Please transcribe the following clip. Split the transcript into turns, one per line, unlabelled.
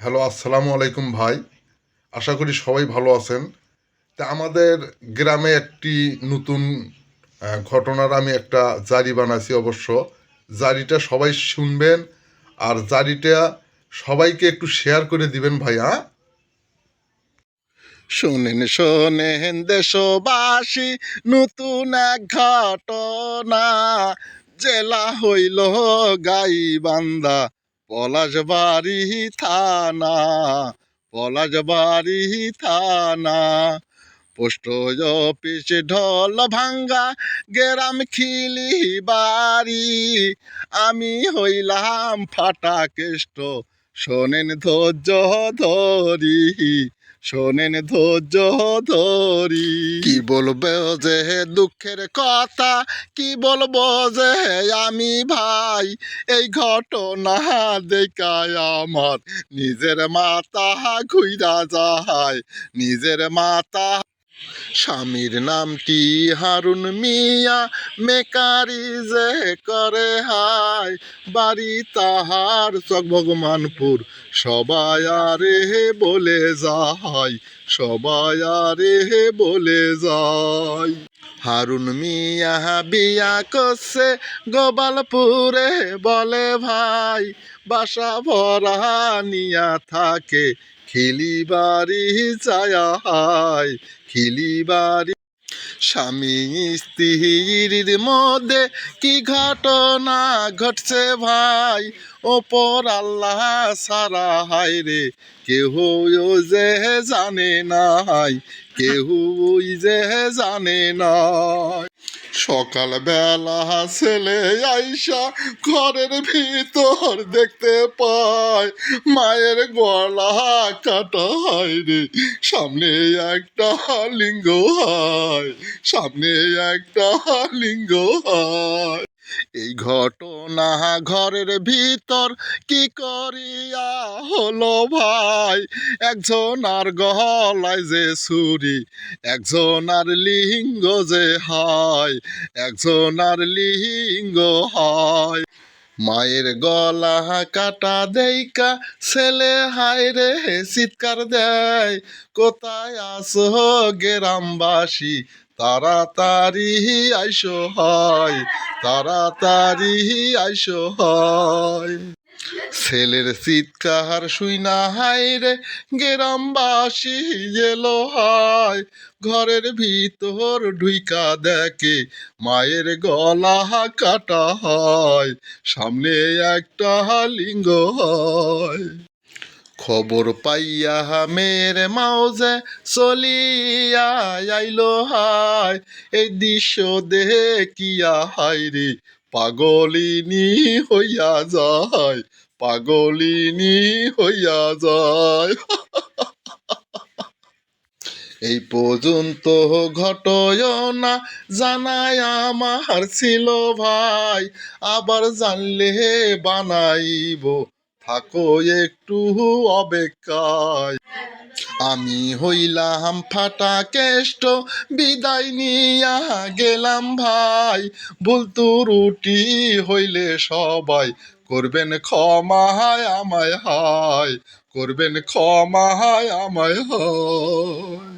Hello, আসসালামু আলাইকুম ভাই। আশা করি সবাই ভালো আছেন। তা আমাদের গ্রামে একটি নতুন ঘটনার আমি একটা জারি বানাইছি অবশ্য। জারিটা সবাই শুনবেন আর জারিটা সবাইকে একটু শেয়ার করে দিবেন ভাই, হ্যাঁ?
শোনেন শোনেন দেশবাসী, নতুন এক ঘটনা। জেলা হইল গাইবান্ধা, পলাশবাড়ি থানা, পলাশবাড়ি থানা। পোস্ট অফিস ঢোল ভাঙ্গা, গেরাম খিলি বাড়ি। আমি হইলাম ফাটা কেষ্ট, শোনেন ধৈর্য ধরি, শোনেন ধৈর্য ধরি। কি বলবো যে দুঃখের কথা, কি বলবো যে আমি ভাই, এই ঘটনা দেখায় আমার নিজের মাথা ঘুইরা যায়, নিজের মাথা। স্বামীর নামটি হারুন মিয়া, মেকারি যে করে হায়, বাড়ি তাহার চক ভগবানপুর। সবাই আরে বলে যায়, সবাই আরে বলে যায়। হারুন মিয়া বিয়া করছে গোপালপুরে, বলে ভাই বাসা ভরা নিয়া থাকে, খিলি বাড়ি ছায়া হায়, খিলি বাড়ি। স্বামী স্ত্রীর মধ্যে কি ঘটনা ঘটছে ভাই, ওপর আল্লাহ সারা হায় রে, কেহ যে জানে নাই, কেহ যে জানে নাই। সকাল বেলা ছেলে আইসা ঘরের ভিতর দেখতে পায়, মায়ের গলা কাটা হয় রে, সামনে একটা লিঙ্গ হয়, সামনে একটা লিঙ্গ হয়। এই ঘটনা ঘরের ভিতর কি করিয়া হলো ভাই, একজন আর গলায় যে ছুরি, একজন আর লিঙ্গ যে হয়, একজন আর লিঙ্গ হয়। মায়ের গলা কাটা দেইকা ছেলে হায় রে চিৎকার দেয়, কোথায় আসো গ্রামবাসী, তাড়াতাড়ি আইসো হয়, তাড়াতাড়ি আইসো হয়। ছেলের চিৎকার শুইনা হায় রে গ্রামবাসী এলো হায়, ঘরের ভিতর ঢুইকা দেখে মায়ের গলা কাটা হয়, সামনে একটা লিঙ্গ হয়। খবর পাইয়া মেয়ের মাওজে চলিয়া আইলো হায়, এই দৃশ্য দেখিয়া হায় রে পাগলিনী হইয়া যায়, পাগলিনী হইয়া যায়। এই পর্যন্ত ঘটনা জানাই আমার ছিল ভাই, আবার জানলে বানাইব, থাকো একটু অপেক্ষায়। আমি হইলাম ফাটা কেষ্ট, বিদায় নিয়া গেলাম ভাই, ভুল ত্রুটি হইলে সবাই করবেন ক্ষমা আমায় হায়, করবেন ক্ষমা আমায় হায়।